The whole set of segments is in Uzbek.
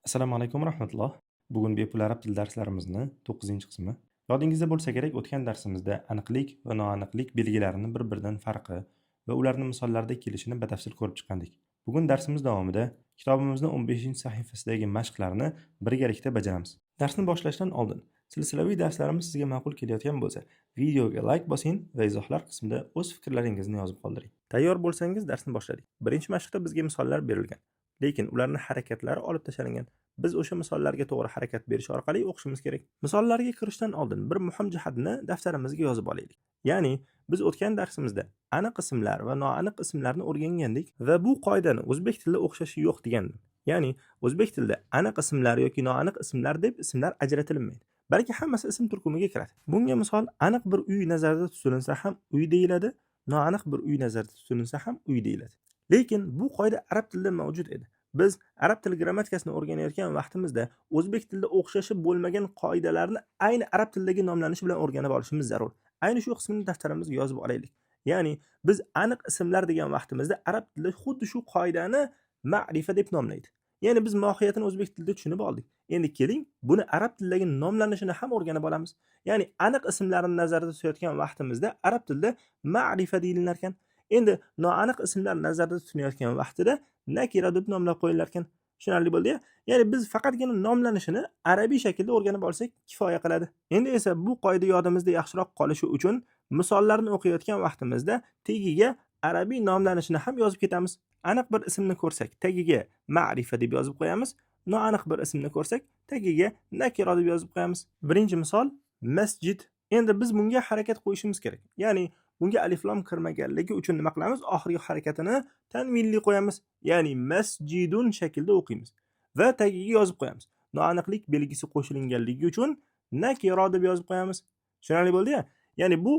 Assalomu alaykum va rahmatulloh. Bugun bepul arab tili darslarimizning 9-qismi. Yodingizda bo'lsa kerak, o'tgan darsimizda aniqlik va noaniqlik belgilarini bir-biridan farqi va ularning misollarda kelishini batafsil ko'rib chiqqandik. Bugun darsimiz davomida kitobimizning 15-sahifasidagi mashqlarni birgalikda bajaramiz. Darsni boshlashdan oldin silsilaviy darslarimiz sizga ma'qul kelayotgan bo'lsa, videoga like bosing va izohlar qismida o'z fikrlaringizni yozib qoldiring. Tayyor bo'lsangiz darsni boshladik. Birinchi mashqda bizga misollar berilgan. Lekin ularning harakatlari olib tashlangan. Biz o'sha misollarga to'g'ri harakat berish orqali o'qishimiz kerak. Misollarga kirishdan oldin bir muhim jihatni daftarimizga yozib olaylik. Ya'ni biz o'tgan darsimizda aniq ismlar va noaniq ismlarni o'rgangandik va bu qoidani o'zbek tilida o'xshashi yo'q degandim. Ya'ni o'zbek tilida aniq ismlar yoki noaniq ismlar deb ismlar ajratilmaydi. Balki hammasi ism turkumiga kiradi. Bunga misol aniq bir uy nazarda tutilsa ham uy deyiladi, noaniq bir uy nazarda tutilsa ham uy deyiladi. Lekin bu qoida arab tilida mavjud edi. Biz arab tili grammatikasini o'rganayotgan vaqtimizda o'zbek tilida o'xshashi bo'lmagan qoidalarni ayni arab tilidagi nomlanishi bilan o'rganib olishimiz zarur. Ayni shu qismini daftarimizga yozib olaylik. Ya'ni biz aniq ismlar degan vaqtimizda arab tilida xuddi shu qoidani ma'rifa deb nomlaydi. Ya'ni biz mohiyatini o'zbek tilida tushunib oldik. Endi keling, buni arab tilidagi nomlanishini ham o'rganib olamiz. Ya'ni aniq ismlarni nazarda tutayotgan vaqtimizda arab tilida ma'rifa deyilar ekan. Endi noaniq ismlar nazarda tutilayotgan vaqtida nakira deb nomlab qo'yilar ekan. Tushunarli bo'ldi-ya? Ya'ni biz faqatgina nomlanishini arabiy shaklda o'rganib olsak kifoya qiladi. Endi esa bu qoida yodimizda yaxshiroq qolishi uchun misollarni o'qiyotgan vaqtimizda tagiga arabiy nomlanishini ham yozib ketamiz. Aniq bir ismni ko'rsak, tagiga ma'rifa deb yozib qo'yamiz. Noaniq bir ismni ko'rsak, tagiga nakira deb yozib qo'yamiz. Birinchi misol masjid. Endi biz bunga harakat qo'yishimiz kerak. Ya'ni bunga alif lam kirmaganligi uchun nima qilamiz? Oxirgi harakatini tanvinli qo'yamiz. Ya'ni masjidun shaklda o'qiymiz va tagiga yozib qo'yamiz. Noaniqlik belgisi qo'shilganligi uchun nakira deb yozib qo'yamiz. Tushunarli bo'ldi-ya? Ya'ni bu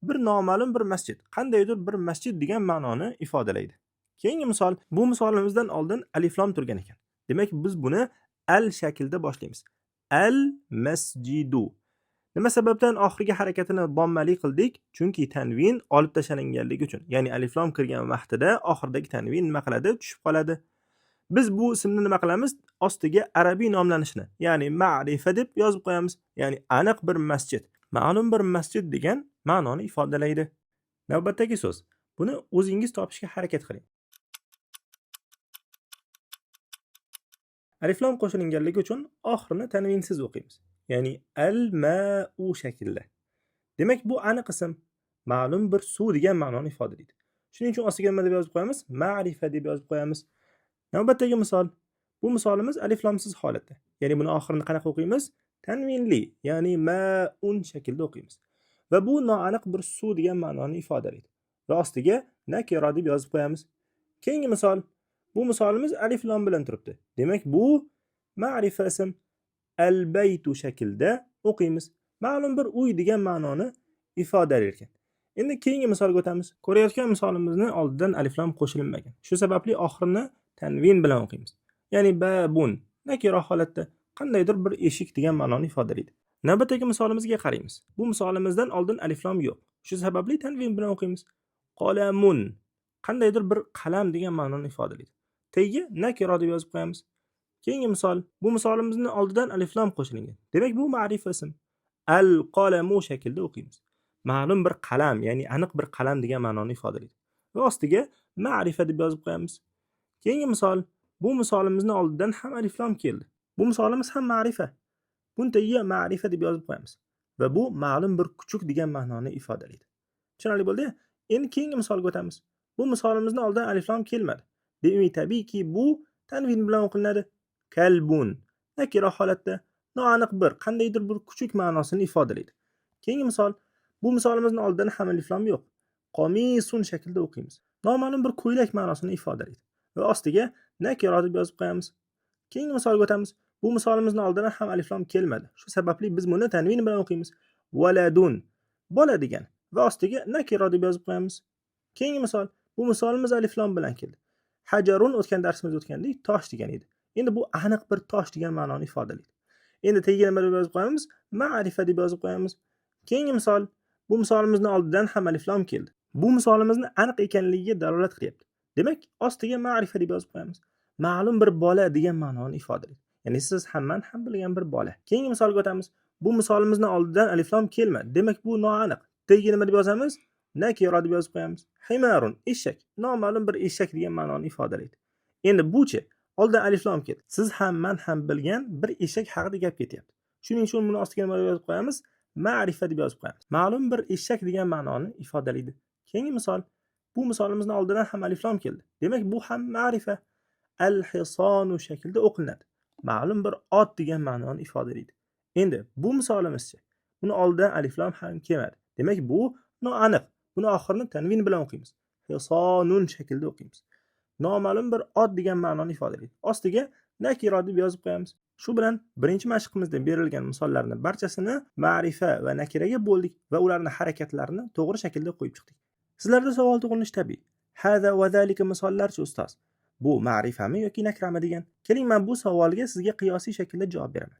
bir noma'lum bir masjid. Qandaydir bir masjid degan ma'noni ifodalaydi. Keyingi misol, bu misolimizdan oldin alif lam turgan ekan. Demak, biz buni al shaklda boshlaymiz. Al masjidu. Nima sababdan oxirgi harakatini bommali qildik? Chunki tanvin olib tashlanganligi uchun. Ya'ni alif lam kirgan vaqtida oxirdagi tanvin nima qiladi? Tushib qoladi. Biz bu ismni nima qilamiz? Ostiga arabiy nomlanishini, ya'ni ma'rifa deb yozib qo'yamiz. Ya'ni aniq bir masjid, ma'lum bir masjid degan ma'noni ifodalaydi. Navbatdagi so'z. Buni o'zingiz topishga harakat qiling. Alif lam qo'shilganligi uchun oxirini tanvinsiz o'qiymiz. Ya'ni al-ma'u shaklda. Demak, bu aniq ism, ma'lum bir suv degan ma'noni ifodalaydi. Shuning uchun ostiga nima deb yozib qo'yamiz? Ma'rifa deb yozib qo'yamiz. Navbatdagi misol. Bu misolimiz alif lamsiz holatda. Ya'ni buni oxirini qanaqa o'qiymiz? Tanvinli, ya'ni ma'un shaklda o'qiymiz. Va bu noaniq bir suv degan ma'noni ifodalaydi. Va ostiga nakira deb yozib qo'yamiz. Keyingi misol. Bu misolimiz alif lam bilan turibdi. Demak, bu ma'rifa ism al-baytu shaklda o'qiymiz. Ma'lum bir uy degan ma'noni ifodalar ekan. Endi keyingi misolga o'tamiz. Ko'rayotgan misolimizni oldidan alif lam qo'shilmagan. Shu sababli oxirini tanvin bilan o'qiymiz. Ya'ni babun nakira holatda qandaydir bir eshik degan ma'noni ifodalaydi. Navbatdagi misolimizga qaraymiz. Bu misolimizdan oldin alif lam yo'q. Shu sababli tanvin bilan o'qiymiz. Qalamun qandaydir bir qalam degan ma'noni ifodalaydi. Tagiga nakira deb yozib qo'yamiz. Keyingi misol. Bu misolimizning oldidan alif lam qo'shilgan. Demak, bu ma'rifa ism. Al-qalamu shaklda o'qiymiz. Ma'lum bir qalam, ya'ni aniq bir qalam degan ma'noni ifodalaydi. Va ostiga ma'rifa deb yozib qo'yamiz. Keyingi misol. Bu misolimizning oldidan ham alif lam keldi. Bu misolimiz ham ma'rifa. Buni tagiga ma'rifa deb yozib qo'yamiz. Va bu ma'lum bir kuchuk degan ma'noni ifodalaydi. Tushunarli bo'ldi? Endi keyingi misolga o'tamiz. Bu misolimizning oldidan alif lam kelmadi. Demak, tabiiyki bu tanvin bilan o'qilinadi. Kalbun nakira holatda noaniq bir qandaydir bir kuchuk ma'nosini ifodalaydi. Keyingi misol. Bu misolimizning oldidan ham alif lam yo'q. Qomisun shaklda o'qiymiz. Noma'lum bir ko'ylak ma'nosini ifodalaydi. Va ostiga nakira deb yozib qo'yamiz. Keyingi misolga o'tamiz. Bu misolimizning oldidan ham alif lam kelmadi. Shu sababli biz buni tanvin bilan o'qiymiz. Waladun bola degan va ostiga nakira deb yozib qo'yamiz. Keyingi misol. Bu misolimiz alif lam bilan keldi. Hajarun o'tgan darsimizda o'tgandek tosh degan edi. Endi bu aniq bir tosh degan ma'noni ifodalaydi. Endi tagiga nima deb yozib qo'yamiz? Ma'rifa deb yozib qo'yamiz. Keyingi misol. Bu misolimizning oldidan ham alif lam keldi. Bu misolimizni aniq ekanligiga dalolat qilyapti. Demak, ostiga ma'rifa deb yozib qo'yamiz. Ma'lum bir bola degan ma'noni ifodalaydi. Ya'ni siz ham men ham bilgan bir bola. Keyingi misolga o'tamiz. Bu misolimizni oldidan alif lam kelmadi. Demak bu noaniq. Tagiga nima deb yozamiz? Nakira deb yozib qo'yamiz. Himarun eshak. Noma'lum bir eshak degan ma'noni ifodalaydi. Endi bu-chi? Oldidan alif lam keldi. Siz ham men ham bilgan bir eshak haqida gap ketyapti. Shuning uchun buni ostiga nima deb yozib qo'yamiz? Ma'rifa deb yozib qo'yamiz. Ma'lum bir eshak degan ma'noni ifodalaydi. Keyingi misol. Bu misolimizni oldidan ham alif lam keldi. Demak bu ham ma'rifa. Al-hisonu shaklida o'qilinadi. Ma'lum bir ot degan ma'noni ifodalaydi. Endi bu misolimizcha. Buni oldidan alif lam ham kelmadi. Demak bu noaniq. Buni oxirini tanvin bilan o'qiymiz. Hisonun shaklida o'qiymiz. Noma'lum bir ot degan ma'noni ifodalaydi. Ostiga nakira deb yozib qo'yamiz. Shu bilan birinchi mashqimizda berilgan misollarning barchasini ma'rifa va nakiraga bo'ldik va ularning harakatlarini to'g'ri shaklda qo'yib chiqdik. Sizlarda savol tug'ilishi tabiiy. Hada va zalika misollarchi ustoz. Bu ma'rifami yoki nakrami degan. Keling, men bu savolga sizga qiyosiy shaklda javob beraman.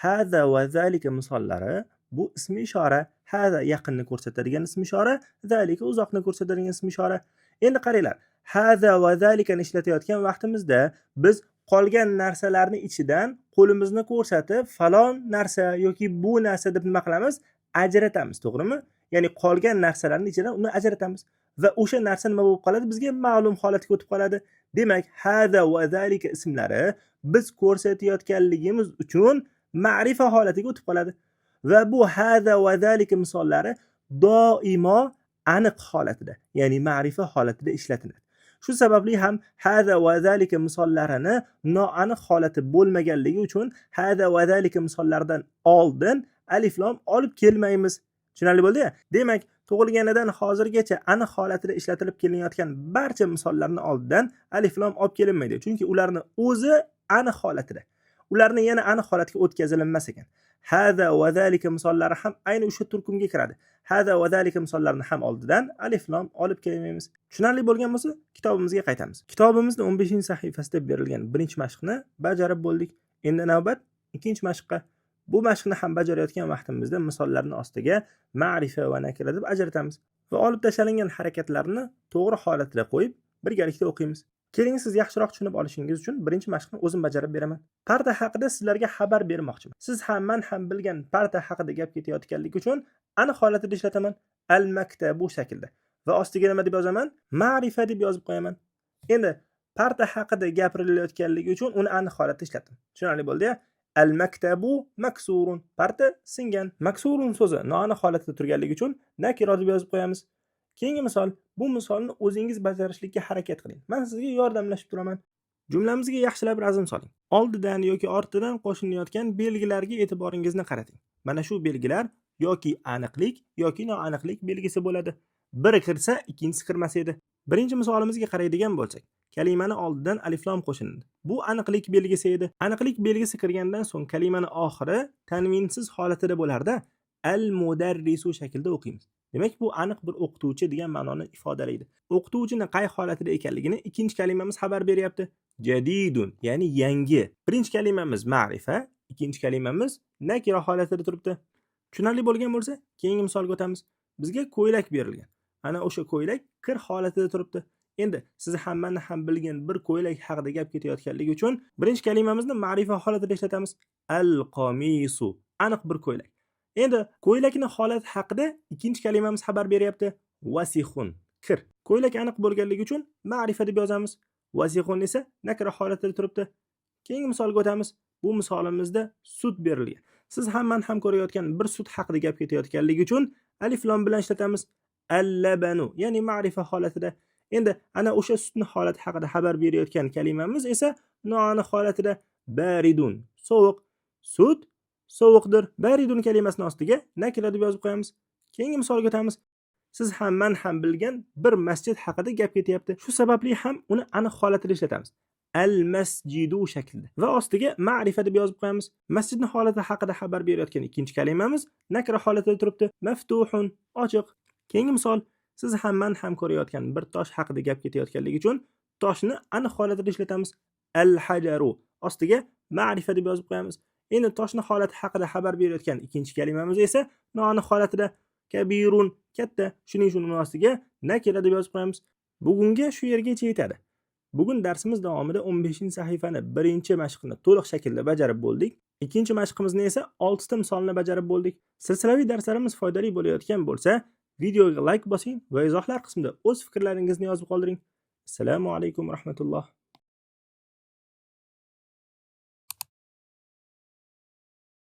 Hada va zalika misollari bu ismi ishora. Hada yaqinni ko'rsatadigan ismi ishora, zalika uzoqni ko'rsatadigan ismi ishora. Endi qaranglar. Hada va zalikani ishlatayotgan vaqtimizda biz qolgan narsalarning ichidan qo'limizni ko'rsatib falon narsa yoki bu narsa deb nima qilamiz? Ajratamiz, to'g'rimi? Ya'ni qolgan narsalarning ichidan uni ajratamiz va o'sha narsa nima bo'lib qoladi? Bizga ma'lum holatga o'tib qoladi. Demak, hada va zalika ismlari biz ko'rsatayotganligimiz uchun ma'rifa holatiga o'tib qoladi. Va bu hada va zalika misollari doimo aniq holatida, ya'ni ma'rifa holatida ishlatiladi. Shu sababli ham hada va zalika misollarini noaniq holati bo'lmaganligi uchun hada va zalika misollaridan oldin alif lam olib kelmaymiz. Tushunarli bo'ldi-ya? Demak, tug'ilganidan hozirgacha aniq holatida ishlatilib kelinayotgan barcha misollarning oldidan alif lam olib kelinmaydi. Chunki ularning o'zi aniq holatida. Ularni yana aniq holatga o'tkazilmas ekan. Hada va zalika misollari ham ayni o'sha turkumga kiradi. Hada va zalika misollarini ham oldidan alif lam olib kelmaymiz. Tushunarli bo'lgan bo'lsa, kitobimizga qaytamiz. Kitobimizning 15-sahifasida berilgan birinchi mashqni bajarib bo'ldik. Endi navbat ikkinchi mashqqa. Bu mashqni ham bajarayotgan vaqtimizda misollarning ostiga ma'rifa va nakira deb ajratamiz va olib tashlangan harakatlarni to'g'ri holatda qo'yib birgalikda o'qiymiz. Keling, siz yaxshiroq tushunib olishingiz uchun birinchi mashqni o'zim bajarib beraman. Parta haqida sizlarga xabar bermoqchiman. Siz ham men ham bilgan parta haqida gap ketayotganligi uchun aniq holatda ishlataman. Al-maktab bu shaklda. Va ostiga nima deb yozaman? Ma'rifa deb yozib qo'yaman. Endi parta haqida gapirilayotganligi uchun uni aniq holatda ishlatim. Tushunarli bo'ldi-ya? Al-maktabu maksurun. Parta singan. Maksurun so'zi noaniq holatda turganligi uchun nakira deb yozib qo'yamiz. Keyingi misol, bu misolni o'zingiz bajarishlikka harakat qiling. Men sizga yordamlashib turaman. Jumlamizga yaxshilab razm soling. Oldidan yoki ortidan qo'shilayotgan belgilarga e'tiboringizni qarating. Mana shu belgilar yoki aniqlik yoki noaniqlik belgisi bo'ladi. Biri kirsa, ikkinchisi kirmas edi. Birinchi misolimizga qaraydigan bo'lsak, kalimani oldidan alif lam qo'shildi. Bu aniqlik belgisi edi. Aniqlik belgisi kirgandan so'ng kalimani oxiri tanvinsiz holatida bo'larda al-mudarrisu shaklda o'qiymiz. Demak, bu aniq bir o'qituvchi degan ma'noni ifodalaydi. O'qituvchining qay holatida ekanligini ikkinchi kalimamiz xabar beryapti. Jadidun, ya'ni yangi. Birinchi kalimamiz ma'rifa, ikkinchi kalimamiz nakira holatida turibdi. Tushunarli bo'lgan bo'lsa, keyingi misolga o'tamiz. Bizga ko'ylak berilgan. Ana o'sha ko'ylak kir holatida turibdi. Endi siz hammani ham bilgan bir ko'ylak haqida gap ketayotganligi uchun birinchi kalimamizni ma'rifa holatida ishlatamiz. Al-qamisu, aniq bir ko'ylak. Endi ko'ylakning holati haqida ikkinchi kalimamiz xabar beryapti. Vasihun, kir. Ko'ylak aniq bo'lganligi uchun ma'rifa deb yozamiz. Vasihun esa nakira holatida turibdi. Keyingi misolga o'tamiz. Bu misolimizda sut berilgan. Siz ham men ham ko'rayotgan bir sut haqida gap ketayotganligi uchun alif lam bilan ishlatamiz. Al-labanu, ya'ni ma'rifa holatida. Endi ana o'sha sutning holati haqida xabar berayotgan kalimamiz esa noaniq holatida. Baridun, sovuq. Sut sovuqdir. Baridun kalimasining ostiga nakira deb yozib qo'yamiz. Keyingi misolga o'tamiz. Siz ham men ham bilgan bir masjid haqida gap ketyapti. Shu sababli ham uni aniq holatida ishlatamiz. Al-masjidu shaklida va ostiga ma'rifa deb yozib qo'yamiz. Masjidning holati haqida xabar berayotgan ikkinchi kalimamiz nakira holatida turibdi. Maftuhun, ochiq. Keyingi misol, siz ham men ham ko'rayotgan bir tosh haqida gap ketayotganligi uchun toshni aniq holatida ishlatamiz. Al-hajaru, ostiga ma'rifa deb yozib qo'yamiz. Endi toshning holati haqida xabar berayotgan ikkinchi kalimamiz esa noaniq holatida. Kabirun, katta. Shuning uchun uni ostiga nakira deb yozib qo'yamiz. Bugunga shu yergacha yetadi. Bugun darsimiz davomida 15-sahifani birinchi mashqni to'liq shaklda bajarib bo'ldik. Ikkinchi mashqimizni esa 6 ta misolni bajarib bo'ldik. Silsilaviy darslarimiz foydali bo'layotgan bo'lsa, videoga like bosing va izohlar qismida o'z fikrlaringizni yozib qoldiring. Assalomu alaykum va rahmatulloh.